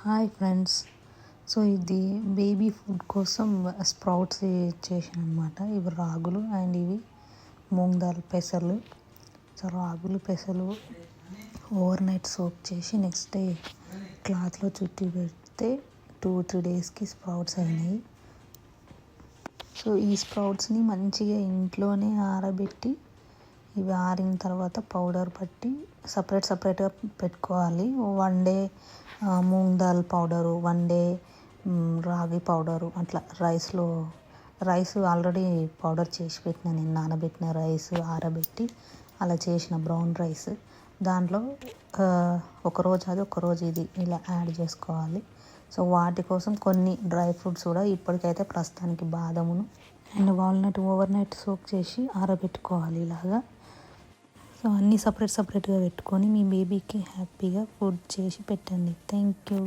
Hi friends. So ఇది baby food కోసం sprouts చేసాను అనమాట. ఇవి రాగులు అండ్ ఇవి మూంగ్ దాల్ పెసలు. సో రాగులు పెసలు ఓవర్ నైట్ సోక్ చేసి నెక్స్ట్ డే క్లాత్లో చుట్టి పెడితే 2-3 డేస్కి స్ప్రౌట్స్ అయినాయి. సో ఈ స్ప్రౌట్స్ని మంచిగా ఇంట్లోనే ఆరబెట్టి ఇవి ఆరిన తర్వాత పౌడర్ పట్టి సపరేట్గా పెట్టుకోవాలి. 1 day moong dal powder, 1 day రాగి పౌడరు, అట్లా రైస్ ఆల్రెడీ పౌడర్ చేసి పెట్టిన, నేను నానబెట్టిన రైస్ ఆరబెట్టి అలా చేసిన బ్రౌన్ రైస్. దాంట్లో ఒకరోజు అది ఒకరోజు ఇది ఇలా యాడ్ చేసుకోవాలి. సో వాటి కోసం కొన్ని డ్రై ఫ్రూట్స్ కూడా ఇప్పటికైతే ప్రస్తుతానికి బాదమును and walnut overnight soak చేసి ఆరబెట్టుకోవాలి ఇలాగా. సో అన్నీ సపరేట్గా పెట్టుకొని మీ బేబీకి హ్యాపీగా ఫుడ్ చేసి పెట్టండి. Thank you.